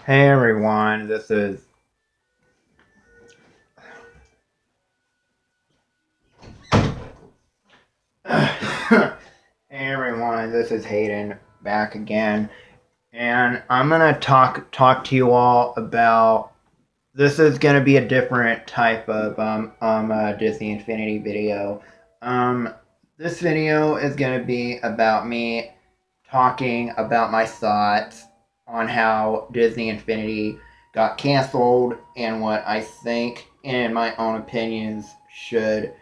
Hey everyone, this is Hey everyone, this is Hayden back again, and I'm gonna talk to you all about. This is gonna be a different type of Disney Infinity video. Um, this video is gonna be about me talking about my thoughts on how Disney Infinity got canceled and what I think, in my own opinions, should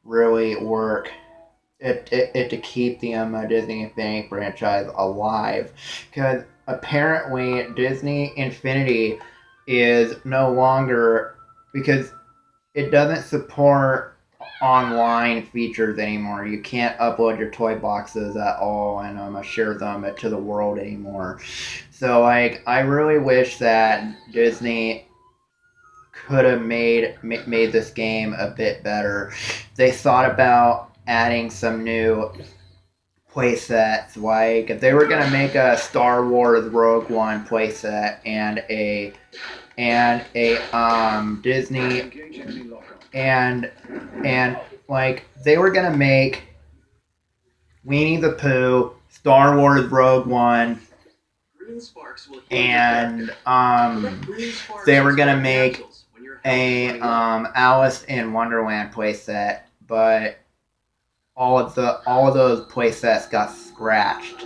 really work it to keep the Disney Infinity franchise alive. Because apparently Disney Infinity is no longer, because it doesn't support online features anymore. You can't upload your toy boxes at all and share them to the world anymore. So like, I really wish that Disney could have made this game a bit better. They thought about adding some new playsets. Like, if they were gonna make a Star Wars Rogue One playset and a Disney and like, they were gonna make Winnie the Pooh, Star Wars Rogue One, and they were gonna make a Alice in Wonderland playset, but all of those playsets got scratched.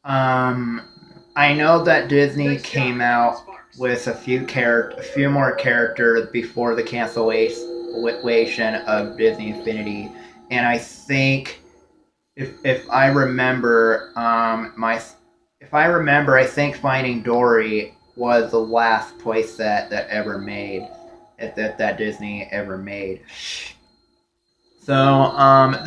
I know that Disney came out with a few more characters before the cancellation of Disney Infinity, and I think if I remember, I think Finding Dory was the last playset that ever made that Disney ever made. So,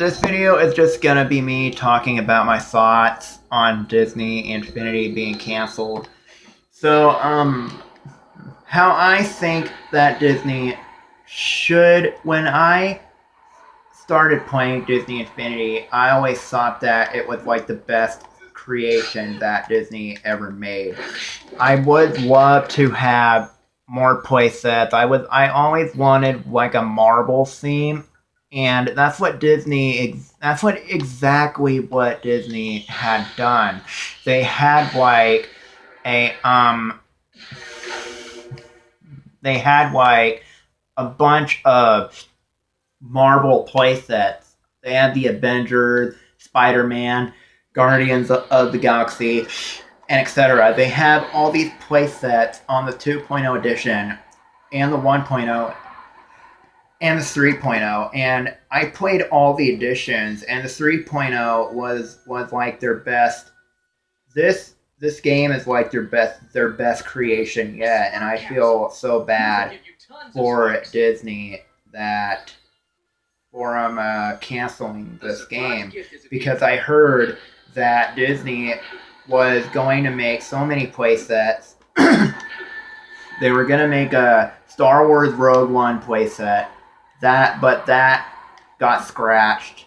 this video is just gonna be me talking about my thoughts on Disney Infinity being canceled. So, how I think that Disney should, when I started playing Disney Infinity, I always thought that it was like the best creation that Disney ever made. I would love to have more playsets. I always wanted like a Marvel theme, and that's exactly what Disney had done. They had like a they had like a bunch of Marvel playsets. They had the Avengers, Spider-Man, Guardians of the Galaxy, and etc. They have all these playsets on the 2.0 edition and the 1.0 and the 3.0, and I played all the editions, and the 3.0 was like their best. This game is like their best creation yet, and I feel so bad for Disney that for canceling this game, because I heard that Disney was going to make so many playsets. They were going to make a Star Wars Rogue One playset, but that got scratched.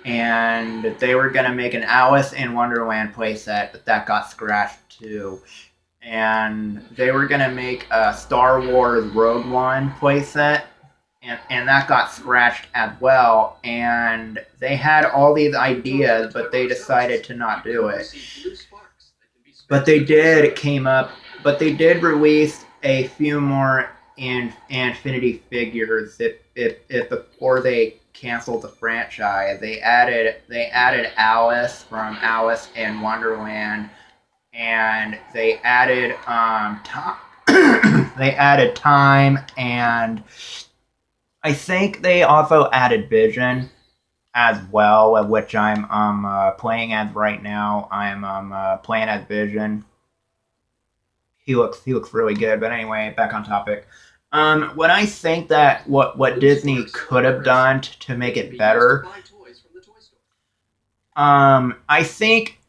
And they were going to make an Alice in Wonderland playset, but that got scratched too. And they were going to make a Star Wars Rogue One playset, and that got scratched as well. And they had all these ideas, but they decided to not do it. But they did release a few more Infinity figures if before they canceled the franchise. They added Alice from Alice in Wonderland, and they added they added Time, and I think they also added Vision as well, which I'm playing as right now. I'm playing as Vision. He looks really good. But anyway, back on topic. What I think that what Disney could have done to make it better. I think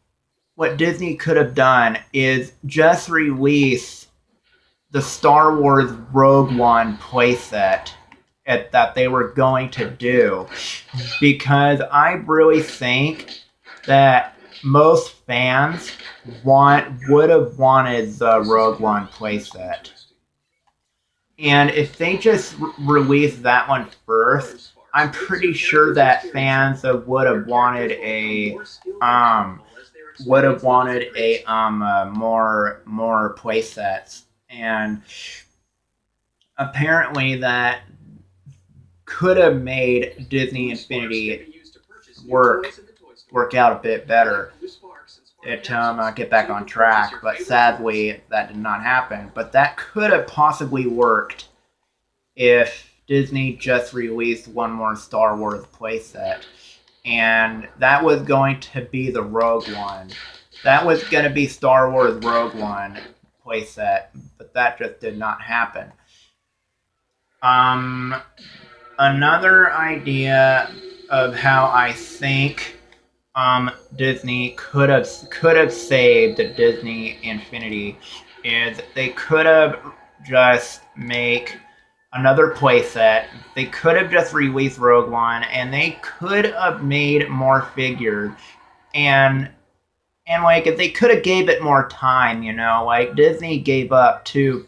what Disney could have done is just release the Star Wars Rogue One playset that they were going to do, because I really think that most fans would have wanted the Rogue One playset. And if they just released that one first, I'm pretty sure that fans um would have wanted a more play sets. And apparently that could have made Disney Infinity work work out a bit better. Get back on track, but sadly that did not happen. But that could have possibly worked if Disney just released one more Star Wars playset, and that was going to be the Rogue One. That was going to be Star Wars Rogue One playset, but that just did not happen. Um, Another idea of how I think Disney could have saved Disney Infinity is they could have just make another playset. They could have just released Rogue One, and they could have made more figures. And like if they could have gave it more time, like Disney gave up too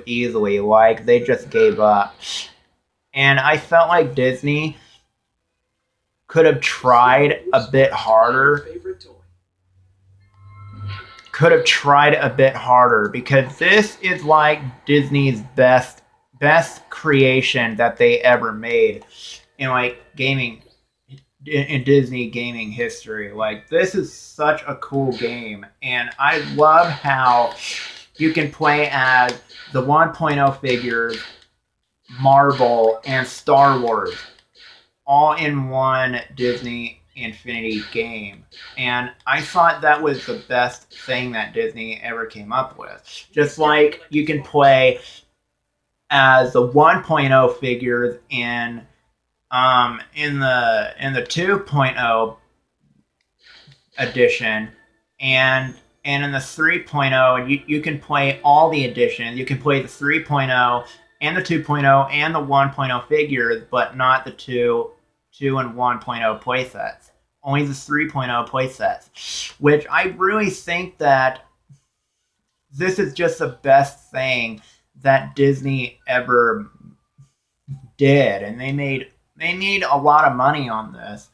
easily. Like they just gave up, and I felt like Disney could have tried a bit harder. Could have tried a bit harder because this is like Disney's best creation that they ever made in like gaming in Disney gaming history. Like this is such a cool game, and I love how you can play as the 1.0 figures, Marvel, and Star Wars all in one Disney Infinity game. And I thought that was the best thing that Disney ever came up with. Just like you can play as the 1.0 figures in the 2.0 edition, and in the 3.0, and you can play all the editions. You can play the 3.0 and the 2.0 and the 1.0 figures, but not the 2 and 1.0 playsets. Only the 3.0 playsets, which I really think that this is just the best thing that Disney ever did, and they made a lot of money on this.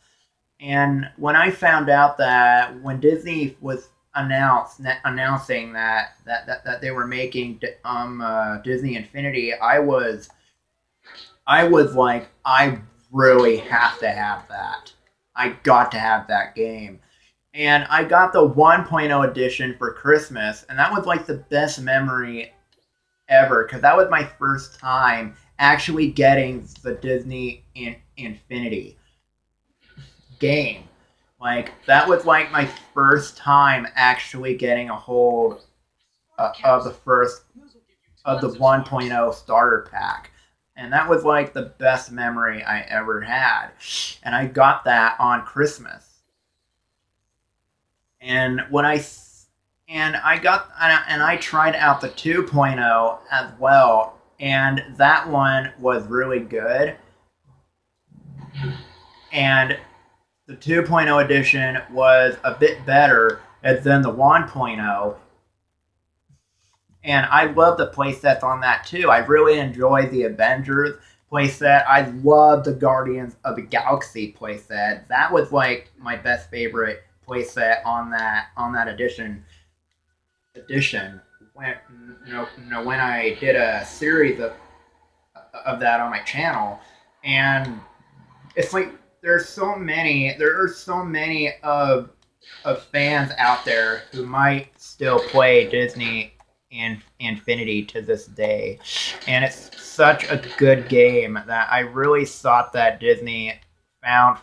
And when I found out that when Disney was announcing that they were making Disney Infinity, I was like, I really have to have that. I got to have that game. And I got the 1.0 edition for Christmas, and that was like the best memory ever because that was my first time actually getting the Disney Infinity game. Like that was like my first time actually getting a hold of the 1.0 starter pack. And that was like the best memory I ever had. And I got that on Christmas. And when I tried out the 2.0 as well, and that one was really good. And the 2.0 edition was a bit better than the 1.0. And I love the playsets on that too. I really enjoy the Avengers playset. I love the Guardians of the Galaxy playset. That was like my best favorite playset on that edition. When I did a series of that on my channel, and it's like there are so many of fans out there who might still play Disney in Infinity to this day, and it's such a good game that I really thought that Disney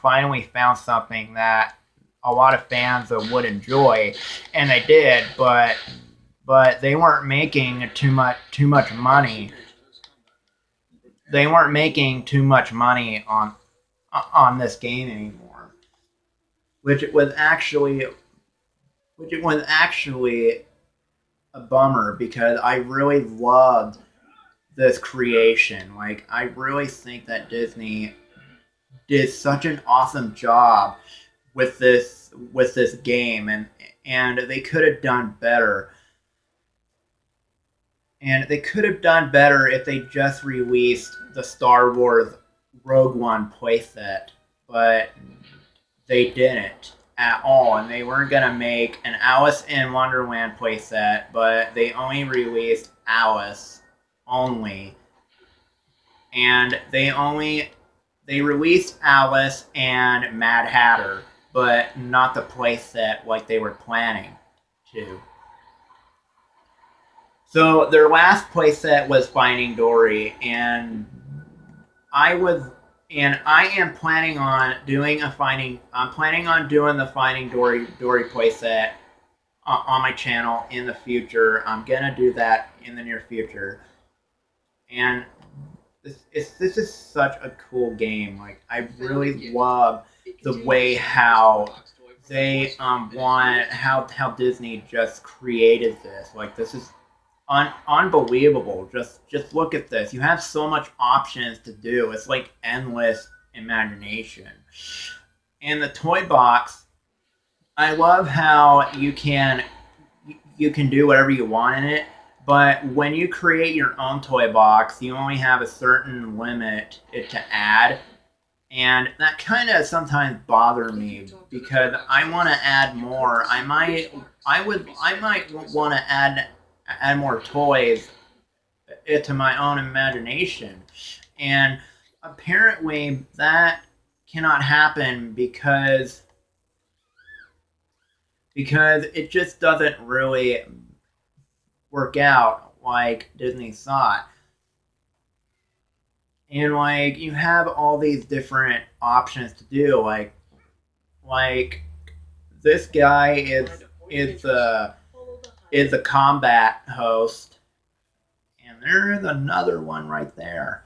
finally found something that a lot of fans would enjoy, and they did, but they weren't making too much money. They weren't making too much money on this game anymore, which it was actually a bummer because I really loved this creation. Like I really think that Disney did such an awesome job with this with this game, and they could have done better. And they could have done better if they just released the Star Wars Rogue One playset, but they didn't at all. And they weren't gonna make an Alice in Wonderland playset, but they only released Alice only, and they released Alice and Mad Hatter, but not the playset like they were planning to. So their last playset was Finding Dory, and I was I am planning on doing a Finding. I'm planning on doing the Finding Dory playset on my channel in the future. I'm gonna do that in the near future, and this is such a cool game. Like, I really love the way how they want how Disney just created this. Like, this is unbelievable. Just look at this. You have so much options to do. It's like endless imagination. And the toy box, I love how you can do whatever you want in it. But when you create your own toy box, you only have a certain limit to add, and that kind of sometimes bothers me because I want to add more. I might want to add more toys to my own imagination, and apparently that cannot happen because it just doesn't really work out like Disney thought. And like, you have all these different options to do. Like this guy is a combat host, and there is another one right there.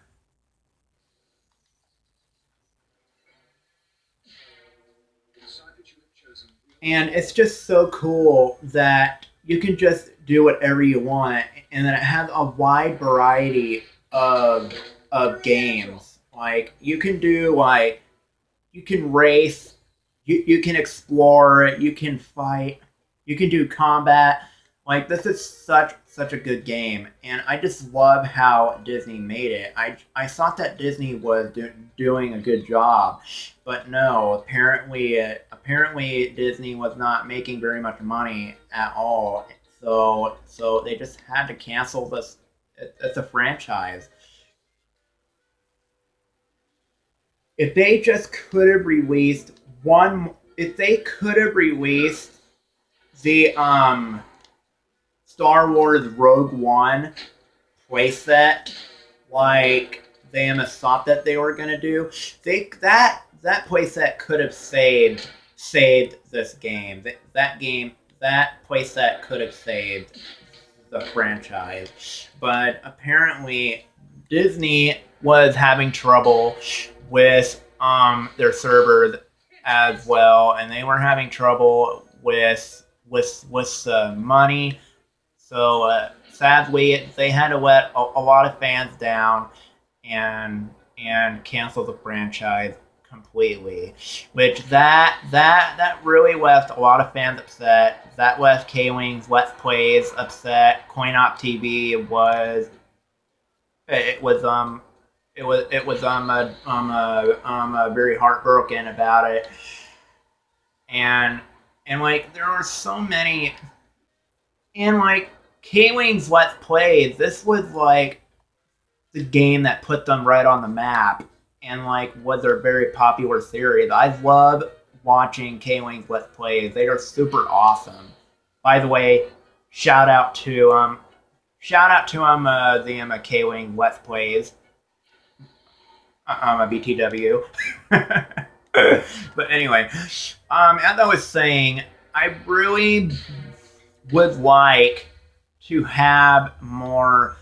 And it's just so cool that you can just do whatever you want, and then it has a wide variety of games. Like, you can do, like, you can race, you can explore, you can fight, you can do combat. Like, this is such a good game, and I just love how Disney made it. I thought that Disney was doing a good job, but no. Apparently Disney was not making very much money at all. So they just had to cancel this. It's a franchise. If they just could have released one, if they could have released the Star Wars Rogue One playset like they almost thought that they were gonna do, that playset could have saved this game. That playset could have saved the franchise. But apparently Disney was having trouble with their servers as well, and they were having trouble with money. So sadly, they had to let a lot of fans down and cancel the franchise completely. Which that really left a lot of fans upset. That left K-Wing's Let's Plays upset. CoinOp TV was very heartbroken about it. And like, there are so many, and like, K-Wing's Let's Plays, this was like the game that put them right on the map, and like, was their very popular series. I love watching K-Wing's Let's Plays. They are super awesome. By the way, shout out to the K-Wing Let's Plays, a BTW. But anyway, as I was saying, I really would like to have more.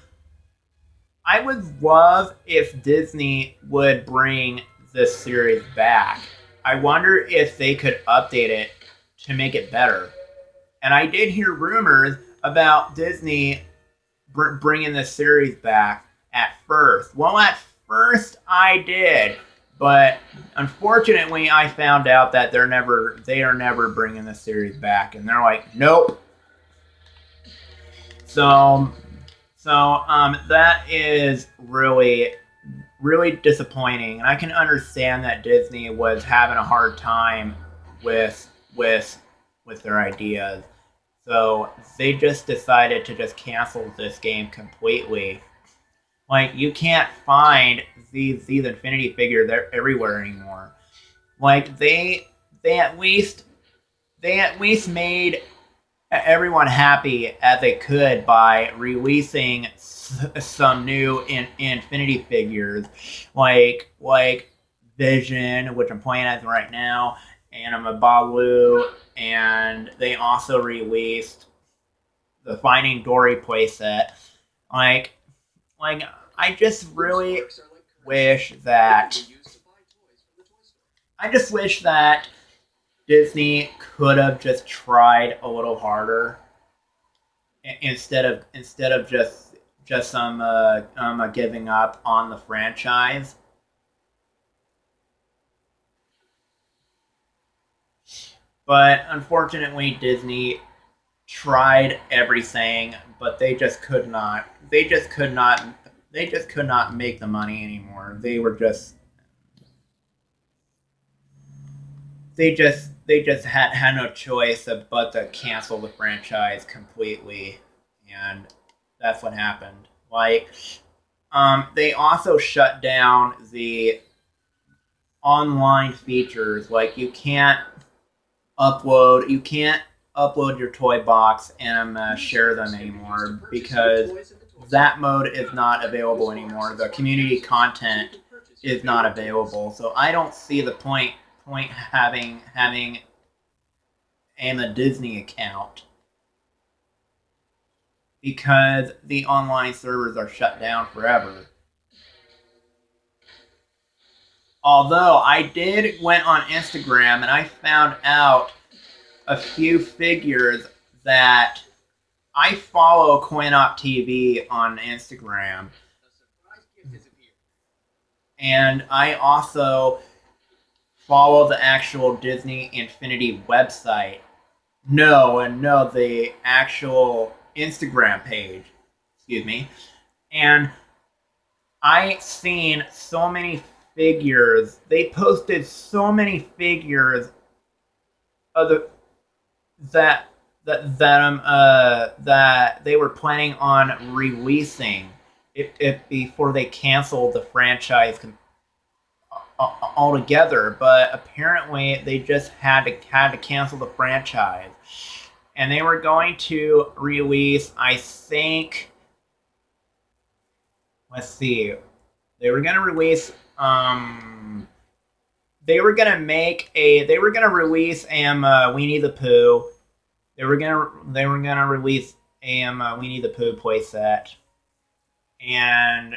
I would love if Disney would bring this series back. I wonder if they could update it to make it better. And I did hear rumors about Disney bringing this series back at first. Well, at first I did, But unfortunately, I found out that they are never bringing the series back, and they're like, nope. So, that is really disappointing, and I can understand that Disney was having a hard time with with with their ideas. So they just decided to just cancel this game completely. Like you can't find these Infinity figures everywhere anymore. Like they at least they at least made everyone happy as they could by releasing some new Infinity figures, like Vision, which I'm playing as right now, and I'm a Balu, and they also released the Finding Dory playset. Like, like I just really wish that I just wish that Disney could have just tried a little harder instead of just giving up on the franchise. But unfortunately, Disney tried everything, but they just could not. They just could not. They just could not make the money anymore. They just had no choice but to cancel the franchise completely, and that's what happened. Like, they also shut down the online features. Like, you can't upload your toy box and share them anymore because that mode is not available anymore. The community content is not available. So I don't see the point having a Disney account because the online servers are shut down forever. Although I did went on Instagram and I found out a few figures that I follow CoinOp TV on Instagram, and I also follow the actual Disney Infinity website. No, the actual Instagram page. Excuse me. And I seen so many figures. They posted so many figures of the that that they were planning on releasing if before they canceled the franchise altogether. But apparently, they just had to cancel the franchise, and they were going to release. I think. Let's see. They were going to release. They were going to make a. They were going to release Winnie the Pooh. They were gonna release a Winnie the Pooh playset, and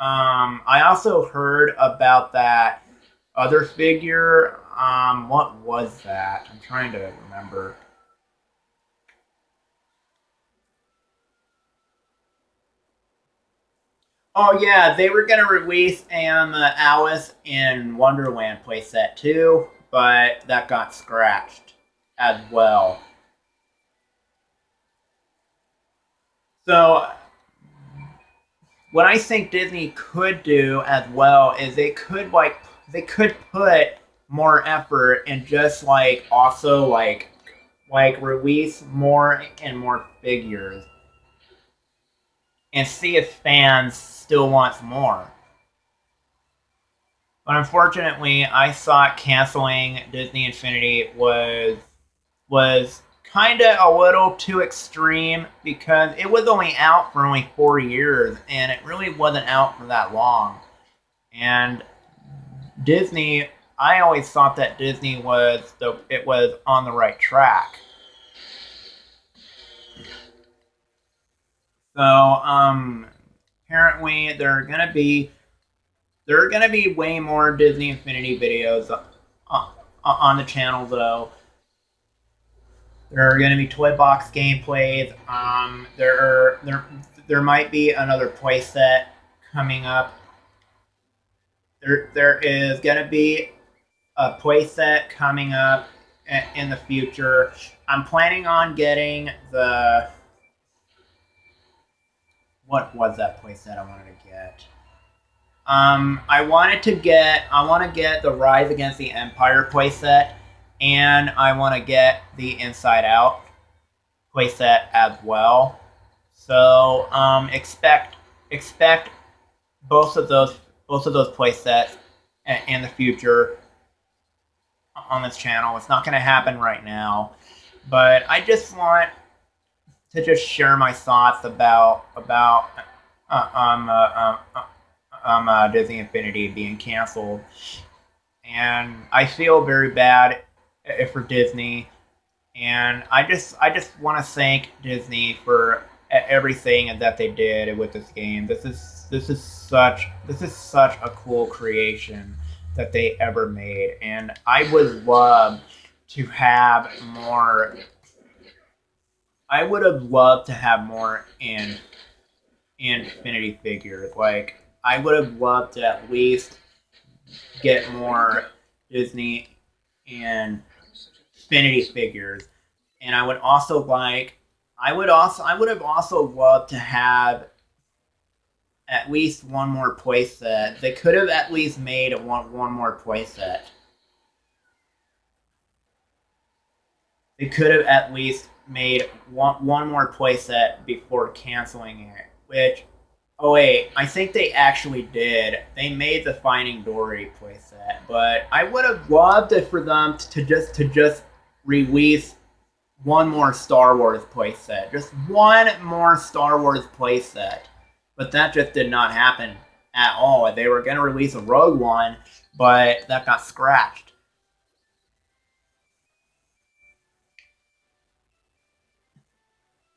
I also heard about that other figure. What was that? I'm trying to remember. Oh yeah, they were gonna release Alice in Wonderland playset too, but that got scratched as well. So what I think Disney could do as well is they could put more effort and just also release more and more figures and see if fans still wants more. But unfortunately, I thought canceling Disney Infinity was kind of a little too extreme because it was only out for only 4 years and it really wasn't out for that long. And Disney, I always thought that Disney was on the right track. So apparently there are gonna be way more Disney Infinity videos on the channel though. There are going to be toy box gameplays. There might be another playset coming up. there is gonna be a playset coming up in the future. I'm planning on getting the what was that playset I wanted to get? I want to get the Rise Against the Empire playset, and I want to get the Inside Out playset as well. So expect both of those playsets in the future on this channel. It's not going to happen right now, but I just want to just share my thoughts about Disney Infinity being canceled, and I feel very bad for Disney, and I just want to thank Disney for everything that they did with this game. This is such a cool creation that they ever made, and I would love to have more. I would have loved to have more in Infinity figures. Like I would have loved to at least get more Disney and Infinity figures, and I would have also loved to have at least one more playset. They could have at least made one more playset. They could have at least made one more playset before canceling it. Which, oh wait, I think they actually did. They made the Finding Dory playset, but I would have loved it for them to just release one more Star Wars playset, just one more Star Wars playset. But that just did not happen at all. They were going to release a Rogue One, but that got scratched.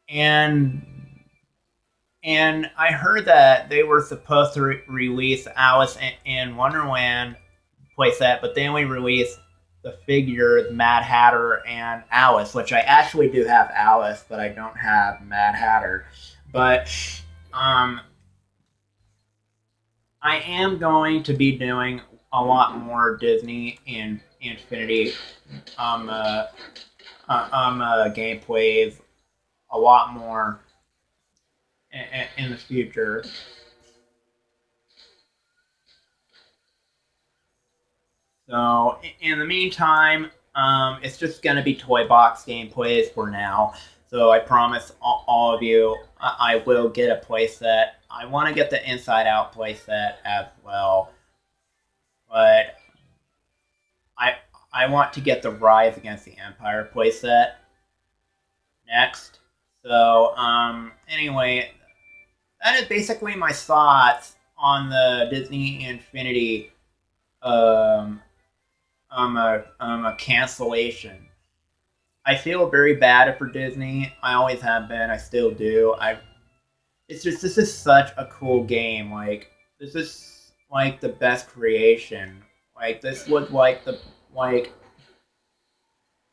And and I heard that they were supposed to release Alice in Wonderland playset, but they only released the figures Mad Hatter and Alice, which I actually do have Alice, but I don't have Mad Hatter. But um, I am going to be doing a lot more Disney in Infinity um, uh, gameplays, a lot more in the future. So in the meantime, it's just gonna be toy box gameplays for now. So I promise all of you, I will get a playset. I want to get the Inside Out playset as well, but I I want to get the Rise Against the Empire playset next. So anyway, that is basically my thoughts on the Disney Infinity um, a cancellation. I feel very bad for Disney. I always have been. I still do. It's just this is such a cool game. Like this is like the best creation. Like like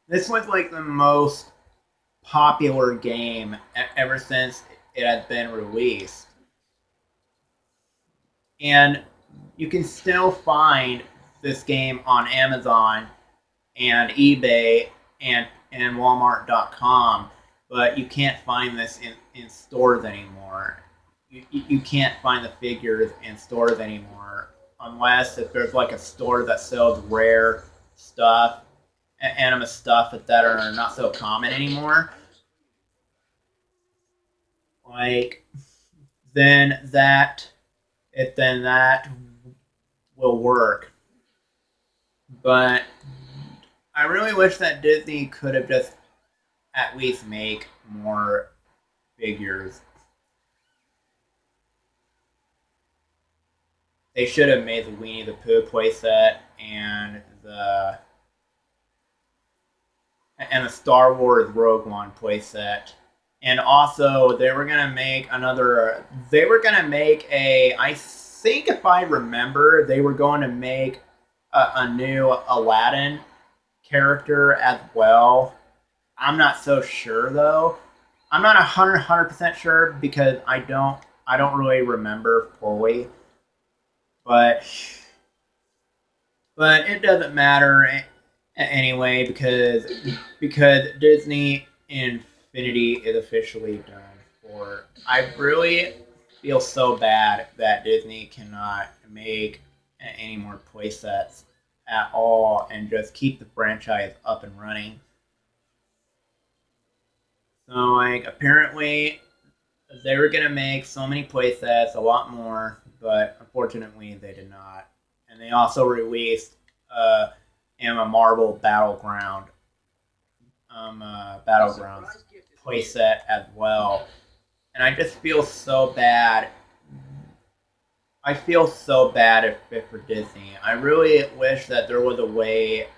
this was like the most popular game ever since it has been released, and you can still find this game on Amazon and eBay and Walmart.com, but you can't find this in stores anymore. You can't find the figures in stores anymore unless if there's like a store that sells rare stuff, anime stuff that are not so common anymore. Like then that will work. But I really wish that Disney could have just at least make more figures. They should have made the Winnie the Pooh playset and the Star Wars Rogue One playset. And also, they were gonna make another. They were gonna make a. I think if I remember, they were going to make a new Aladdin character as well. I'm not so sure though. I'm not 100% sure because I don't really remember fully. But but it doesn't matter anyway because Disney Infinity is officially done for. I really feel so bad that Disney cannot make any more playsets at all and just keep the franchise up and running. So like apparently they were gonna make so many playsets, a lot more, but unfortunately they did not. And they also released a Marvel Battleground playset as well. And I just feel so bad. I feel so bad for Disney. I really wish that there was a way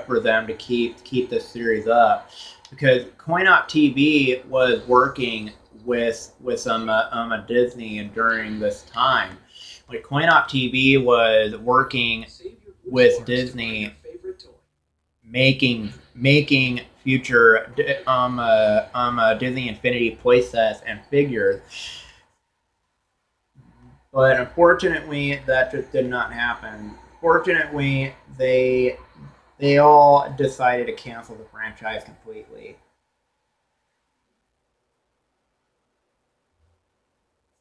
for them to keep this series up, because Coin-Op TV was working with some Disney during this time. Like Coin-Op TV was working with Disney, making future Disney Infinity playsets and figures. But unfortunately, that just did not happen. Fortunately, they all decided to cancel the franchise completely.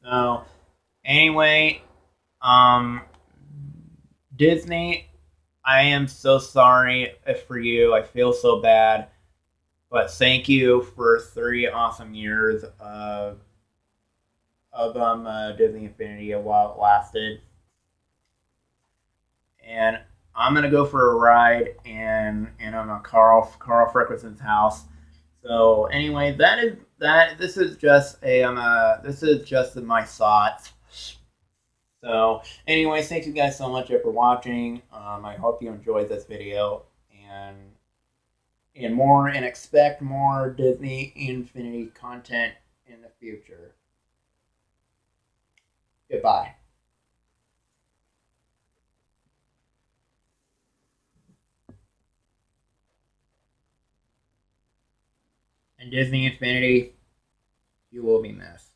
So anyway, um, Disney, I am so sorry for you. I feel so bad, but thank you for 3 awesome years of Disney Infinity while it lasted. And I'm gonna go for a ride in Carl Freckerson's house. So anyway, that is that. This is just this is just my thoughts. So anyway, thank you guys so much for watching. I hope you enjoyed this video and expect more Disney Infinity content in the future. Goodbye. And Disney Infinity, you will be missed.